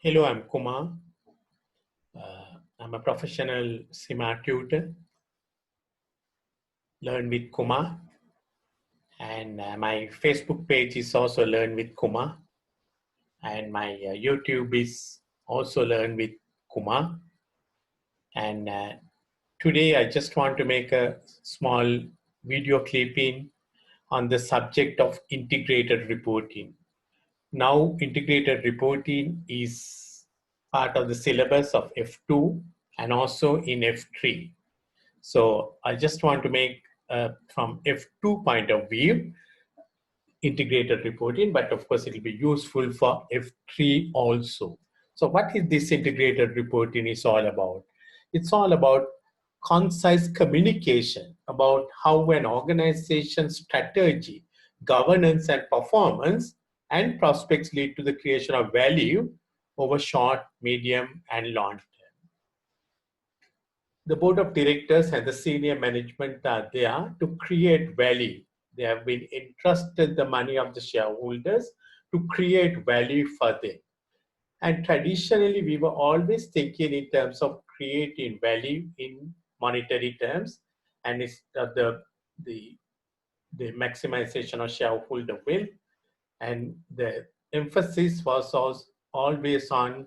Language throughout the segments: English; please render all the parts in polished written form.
Hello, I'm Kumar. I'm a professional SIMA tutor, Learn with Kumar. And my Facebook page is also Learn with Kumar. And my YouTube is also Learn with Kumar. And today I just want to make a small video clipping on the subject of integrated reporting. Now, integrated reporting is part of the syllabus of F2 and also in F3. So I just want to make from F2 point of view, integrated reporting, but of course it will be useful for F3 also. So what is this integrated reporting is all about? It's all about concise communication about how an organization's strategy, governance and performance and prospects lead to the creation of value over short, medium and long term. The board of directors and the senior management are there to create value. They have been entrusted the money of the shareholders to create value for them. And traditionally, we were always thinking in terms of creating value in monetary terms, and it's the maximization of shareholder wealth. And the emphasis was also always on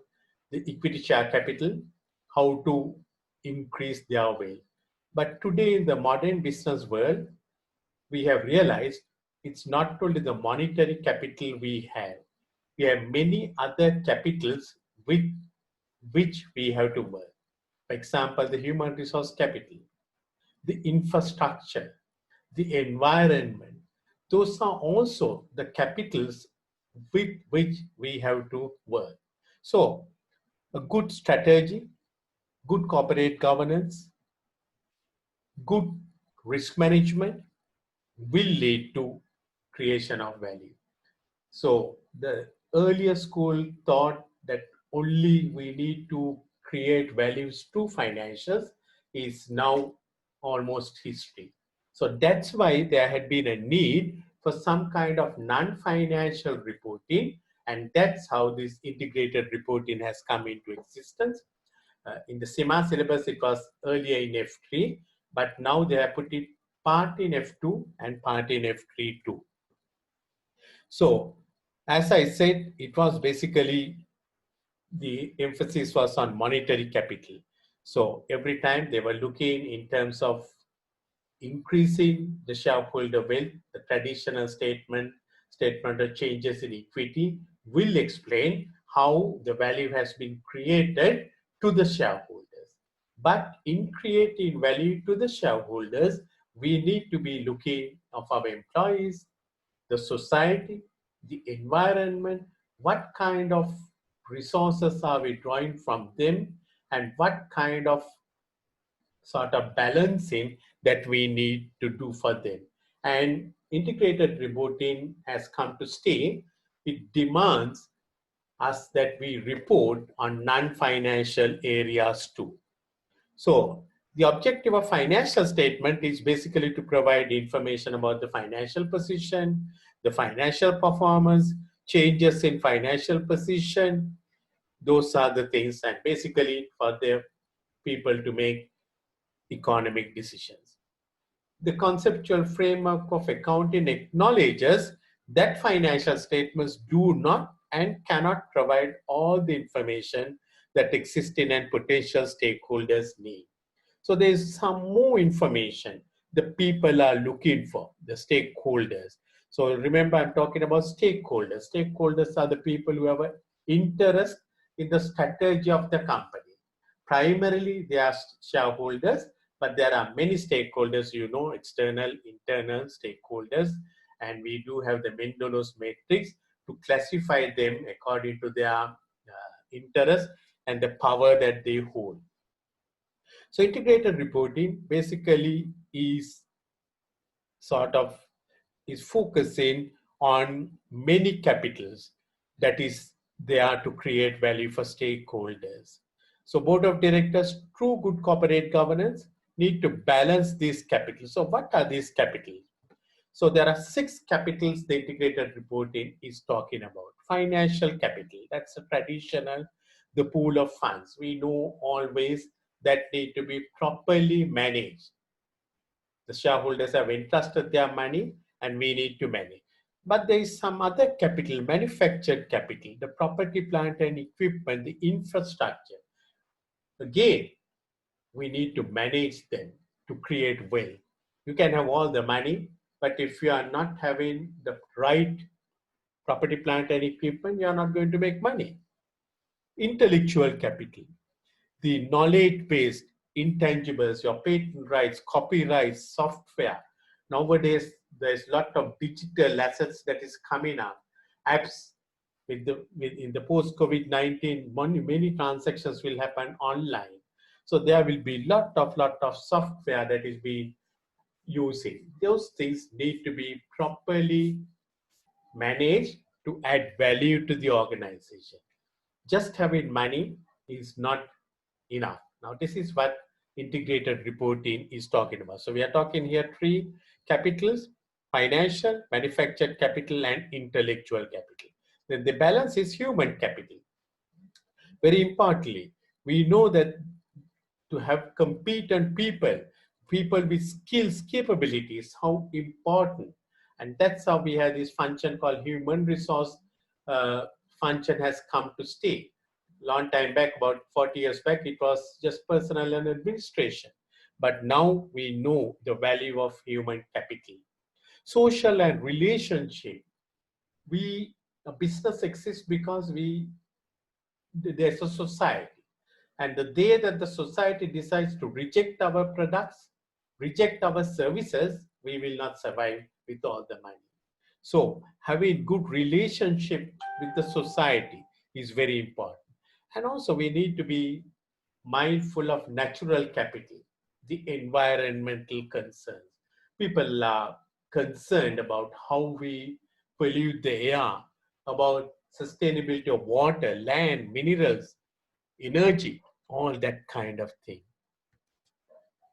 the equity share capital, how to increase their wealth. But today in the modern business world, we have realized it's not only the monetary capital we have many other capitals with which we have to work. For example, the human resource capital, the infrastructure, the environment. Those are also the capitals with which we have to work. So, a good strategy, good corporate governance, good risk management will lead to creation of value. So the earlier school thought that only we need to create values through financials is now almost history. So that's why there had been a need for some kind of non-financial reporting, and that's how this integrated reporting has come into existence. In the SIMA syllabus, it was earlier in F3, but now they have put it part in F2 and part in F3 too. So, as I said, it was basically the emphasis was on monetary capital. So, every time they were looking in terms of increasing the shareholder wealth, the traditional statement of changes in equity will explain how the value has been created to the shareholders. But in creating value to the shareholders, we need to be looking of our employees, the society, the environment, what kind of resources are we drawing from them, and what kind of sort of balancing that we need to do for them. And integrated reporting has come to stay. It demands us that we report on non-financial areas too. So the objective of financial statement is basically to provide information about the financial position, the financial performance, changes in financial position. Those are the things, and basically for the people to make economic decisions. The conceptual framework of accounting acknowledges that financial statements do not and cannot provide all the information that existing and potential stakeholders need. So there's some more information the people are looking for, the stakeholders. So remember, I'm talking about stakeholders. Stakeholders are the people who have an interest in the strategy of the company. Primarily, they are shareholders, but there are many stakeholders, external, internal stakeholders, and we do have the Mendelow's matrix to classify them according to their interest and the power that they hold. So integrated reporting basically is focusing on many capitals that is there to create value for stakeholders. So board of directors, through good corporate governance, need to balance these capitals. So what are these capitals? So there are 6 capitals the integrated reporting is talking about. Financial capital, that's a traditional the pool of funds. We know always that need to be properly managed. The shareholders have entrusted their money and we need to manage. But there is some other capital, manufactured capital, the property, plant and equipment, the infrastructure. Again, we need to manage them to create wealth. You can have all the money, but if you are not having the right property, plant and equipment, you are not going to make money. Intellectual capital, the knowledge-based intangibles, your patent rights, copyrights, software. Nowadays, there's a lot of digital assets that is coming up. Apps in the post-COVID-19, many transactions will happen online. So there will be lot of software that is being using. Those things need to be properly managed to add value to the organization. Just having money is not enough. Now, this is what integrated reporting is talking about. So we are talking here three capitals: financial, manufactured capital, and intellectual capital. Then the balance is human capital. Very importantly, we know that to have competent people, people with skills, capabilities, how important. And that's how we have this function called human resource function has come to stay. Long time back, about 40 years back, it was just personnel and administration. But now we know the value of human capital. Social and relationship. A business exists because there's a society. And the day that the society decides to reject our products, reject our services, we will not survive with all the money. So having good relationship with the society is very important. And also we need to be mindful of natural capital, the environmental concerns. People are concerned about how we pollute the air, about sustainability of water, land, minerals, energy, all that kind of thing.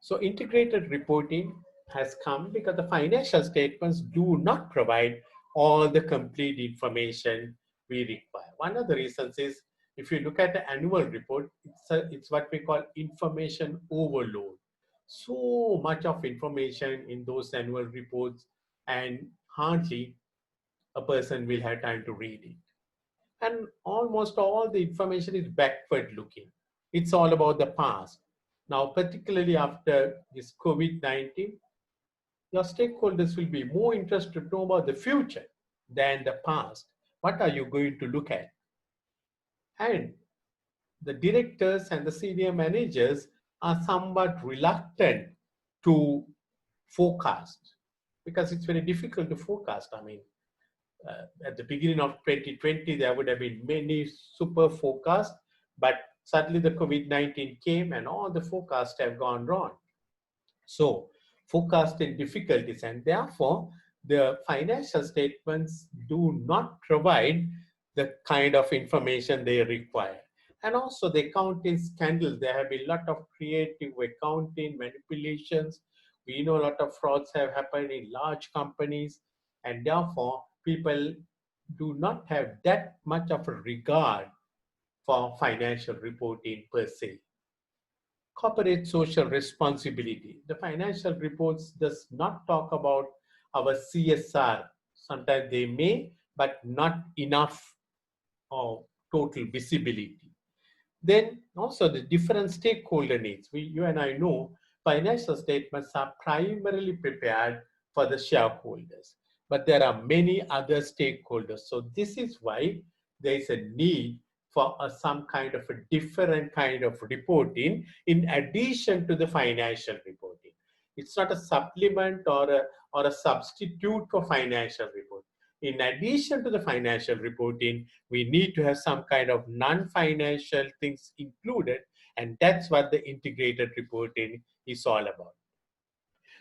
So integrated reporting has come because the financial statements do not provide all the complete information we require. One of the reasons is if you look at the annual report, it's what we call information overload. So much of information in those annual reports, and hardly a person will have time to read it. And almost all the information is backward looking. It's all about the past. Now, particularly after this COVID-19, your stakeholders will be more interested to know about the future than the past. What are you going to look at? And the directors and the senior managers are somewhat reluctant to forecast because it's very difficult to forecast. I mean, at the beginning of 2020, there would have been many super forecasts, but suddenly the COVID-19 came and all the forecasts have gone wrong. So forecasting difficulties, and therefore the financial statements do not provide the kind of information they require. And also the accounting scandals, there have been a lot of creative accounting manipulations. We know a lot of frauds have happened in large companies, and therefore people do not have that much of a regard for financial reporting per se. Corporate social responsibility. The financial reports does not talk about our CSR. Sometimes they may, but not enough of total visibility. Then also the different stakeholder needs. You and I know financial statements are primarily prepared for the shareholders, but there are many other stakeholders. So this is why there is a need for some kind of a different kind of reporting in addition to the financial reporting. It's not a supplement or a substitute for financial reporting. In addition to the financial reporting, we need to have some kind of non-financial things included, and that's what the integrated reporting is all about.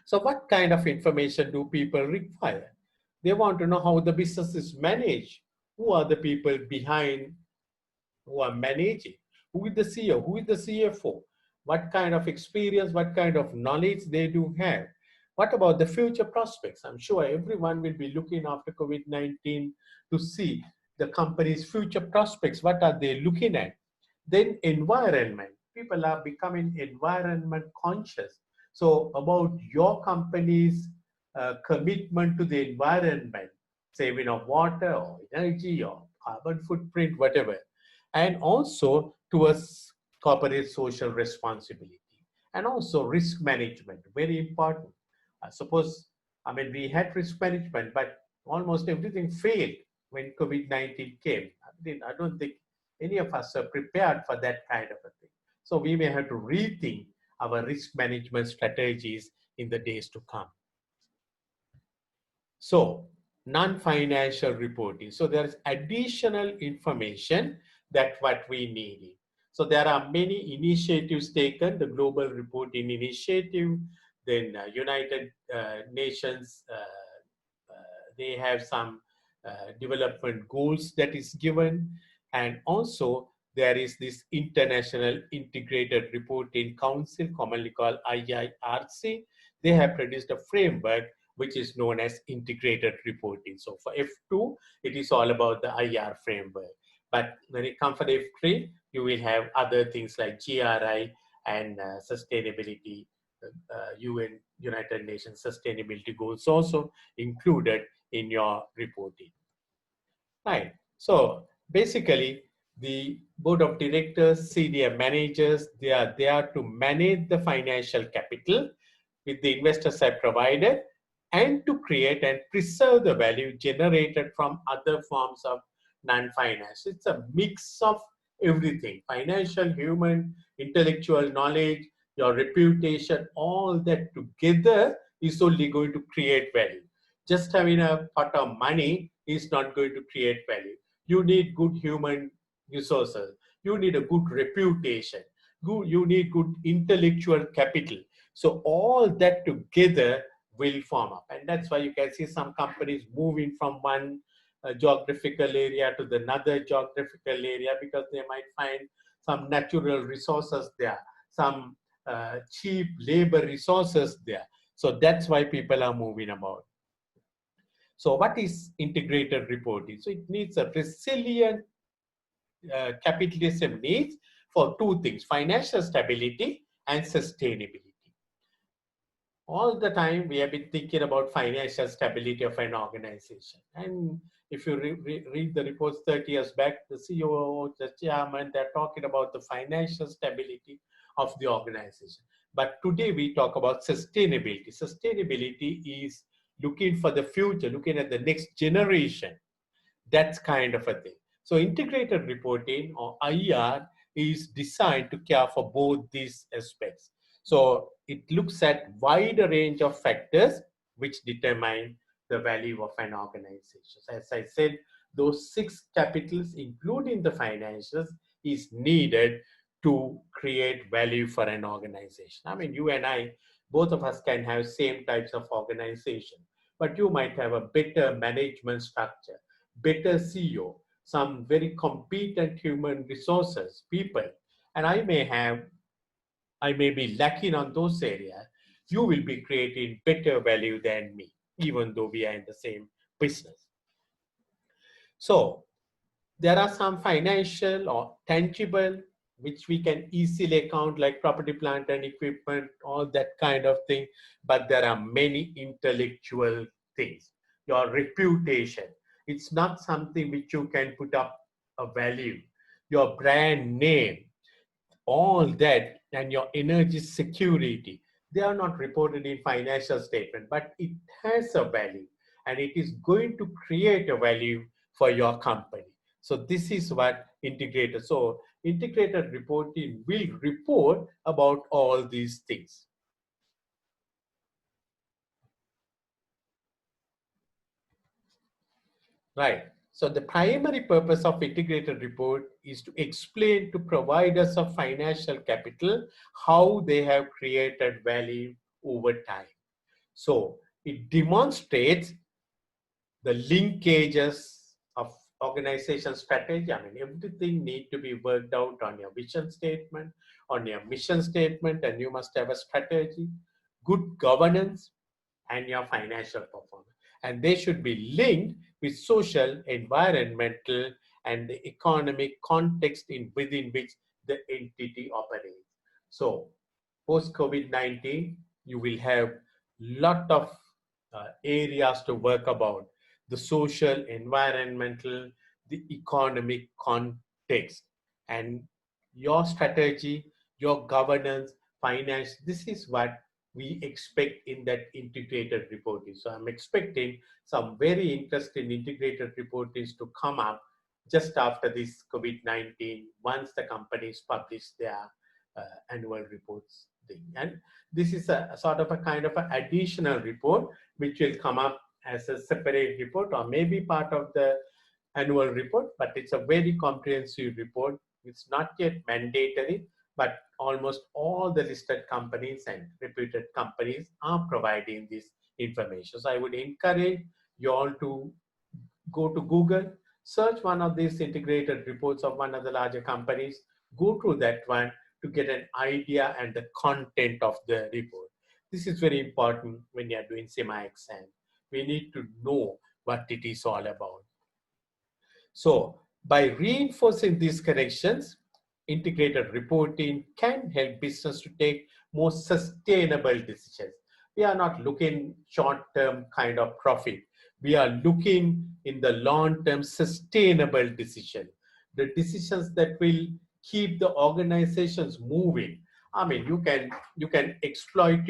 So what kind of information do people require? They want to know how the business is managed. Who are the people behind who are managing? Who is the CEO? Who is the CFO? What kind of experience, what kind of knowledge they do have? What about the future prospects? I'm sure everyone will be looking after COVID-19 to see the company's future prospects. What are they looking at? Then environment. People are becoming environment conscious. So about your company's commitment to the environment, saving of water or energy or carbon footprint, whatever, and also towards corporate social responsibility and also risk management, very important. Suppose, I mean, we had risk management, but almost everything failed when COVID-19 came. I don't think any of us are prepared for that kind of a thing. So we may have to rethink our risk management strategies in the days to come. So non-financial reporting. So there's additional information that what we need. So there are many initiatives taken, the Global Reporting Initiative, then United Nations, they have some development goals that is given, and also there is this International Integrated Reporting Council, commonly called IIRC. They have produced a framework which is known as integrated reporting. So for F2, it is all about the IR framework. But when it comes for F3, you will have other things like GRI and sustainability, UN, United Nations sustainability goals also included in your reporting. Right. So basically, the board of directors, senior managers, they are there to manage the financial capital with the investors have provided and to create and preserve the value generated from other forms of non-finance. It's a mix of everything, financial, human, intellectual knowledge, your reputation, all that together is only going to create value. Just having a pot of money is not going to create value. You need good human resources. You need a good reputation. You need good intellectual capital. So all that together will form up. And that's why you can see some companies moving from one geographical area to the another geographical area because they might find some natural resources there, some cheap labor resources there. So that's why people are moving about. So what is integrated reporting? So it needs a resilient capitalism needs for two things, financial stability and sustainability. All the time we have been thinking about financial stability of an organization. And if you read the reports 30 years back, the CEO, the chairman, they're talking about the financial stability of the organization. But today we talk about sustainability. Sustainability is looking for the future, looking at the next generation. That's kind of a thing. So integrated reporting or IR is designed to care for both these aspects. So it looks at wider range of factors which determine the value of an organization. As I said, those 6 capitals, including the financials, is needed to create value for an organization. I mean, you and I, both of us can have same types of organization, but you might have a better management structure, better CEO, some very competent human resources, people, and I may be lacking on those areas. You will be creating better value than me, even though we are in the same business. So there are some financial or tangible which we can easily account, like property, plant and equipment, all that kind of thing. But there are many intellectual things. Your reputation, it's not something which you can put up a value. Your brand name, all that, and your energy security, they are not reported in financial statement, but it has a value and it is going to create a value for your company. So this is what integrated. So integrated reporting will report about all these things. Right. So the primary purpose of integrated report is to explain to providers of financial capital how they have created value over time. So it demonstrates the linkages of organization strategy. I mean, everything need to be worked out on your vision statement, on your mission statement, and you must have a strategy, good governance, and your financial performance. And they should be linked with social, environmental, and the economic context within which the entity operates. So post COVID-19, you will have lot of areas to work about: the social, environmental, the economic context, and your strategy, your governance, finance. This is what we expect in that integrated reporting. So I'm expecting some very interesting integrated reporting to come up just after this COVID-19, once the companies publish their annual reports thing. And this is a sort of a kind of an additional report which will come up as a separate report or maybe part of the annual report, but it's a very comprehensive report. It's not yet mandatory, but almost all the listed companies and reputed companies are providing this information. So I would encourage you all to go to Google, search one of these integrated reports of one of the larger companies, go through that one to get an idea and the content of the report. This is very important when you are doing semi-exam. We need to know what it is all about. So by reinforcing these connections, integrated reporting can help business to take more sustainable decisions. We are not looking short-term kind of profit. We are looking in the long-term sustainable decision, the decisions that will keep the organizations moving. I mean, you can exploit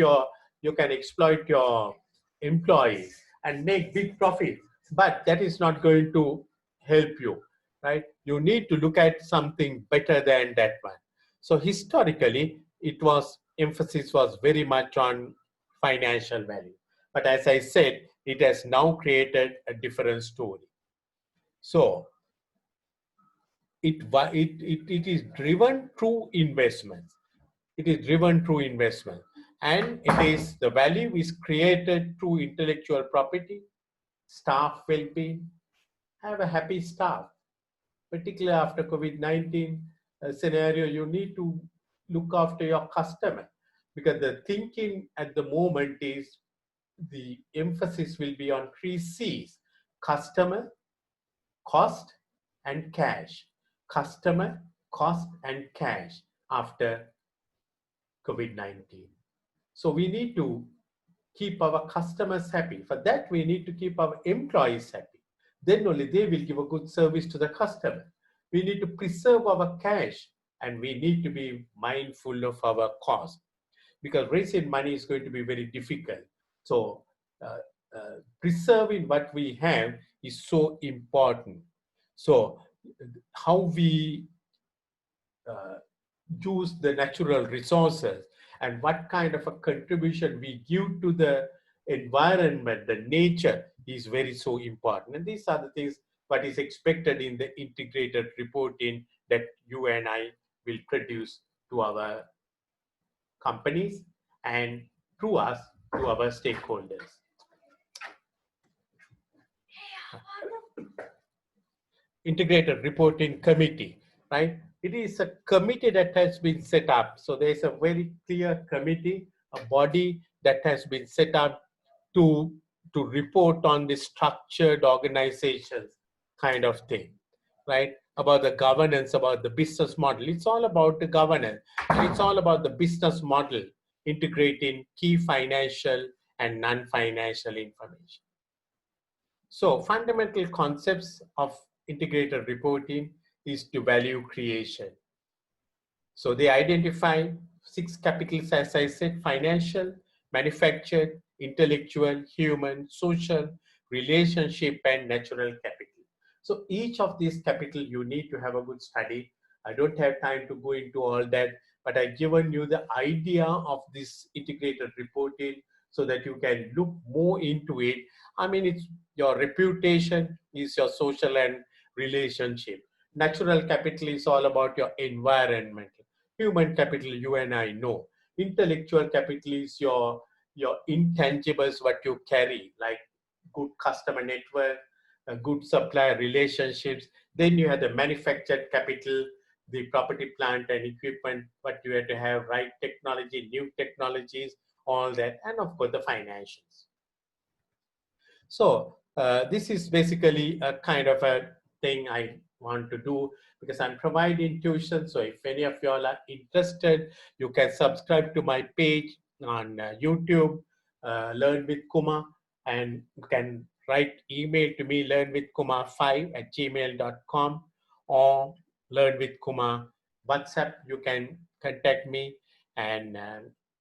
your employees and make big profit, but that is not going to help you, right? You need to look at something better than that one. So historically, emphasis was very much on financial value. But as I said, it has now created a different story. So it is driven through investments. It is driven through investment. And the value is created through intellectual property, staff well-being, have a happy staff. Particularly after COVID-19 scenario, you need to look after your customer, because the thinking at the moment is the emphasis will be on 3 C's: customer, cost, and cash. Customer, cost, and cash after COVID-19. So we need to keep our customers happy. For that, we need to keep our employees happy. Then only they will give a good service to the customer. We need to preserve our cash, and we need to be mindful of our cost, because raising money is going to be very difficult. So preserving what we have is so important. So how we use the natural resources and what kind of a contribution we give to the environment, the nature, is very so important. And these are the things what is expected in the integrated reporting that you and I will produce to our companies and through us to our stakeholders. Integrated reporting committee, right? It is a committee that has been set up. So there is a very clear committee, a body that has been set up to report on the structured organizations kind of thing, right? About the governance, about the business model. It's all about the governance. It's all about the business model, integrating key financial and non-financial information. So fundamental concepts of integrated reporting is to value creation. So they identify 6 capitals, as I said: financial, manufactured, intellectual, human, social, relationship, and natural capital. So each of these capital you need to have a good study. I don't have time to go into all that, but I've given you the idea of this integrated reporting so that you can look more into it. I mean, it's your reputation is your social and relationship. Natural capital is all about your environment. Human capital, you and I know. Intellectual capital is your intangibles, what you carry, like good customer network, good supplier relationships. Then you have the manufactured capital, the property, plant, and equipment, what you have to have, right technology, new technologies, all that, and of course the financials. So this is basically a kind of a thing I want to do, because I'm providing tuition. So if any of y'all are interested, you can subscribe to my page on YouTube, Learn with Kumar, and you can write email to me, learnwithkumar5@gmail.com, or Learn with Kumar WhatsApp. You can contact me, and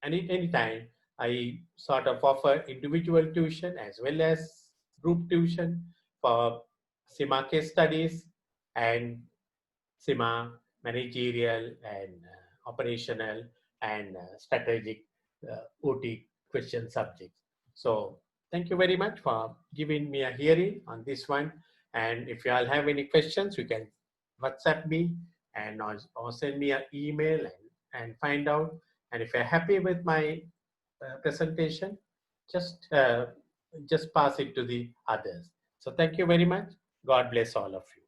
anytime I sort of offer individual tuition as well as group tuition for CIMA case studies and CIMA managerial and operational and strategic OT question subjects. So thank you very much for giving me a hearing on this one. And if you all have any questions, you can WhatsApp me and or send me an email and find out. And if you're happy with my presentation, just pass it to the others. So thank you very much. God bless all of you.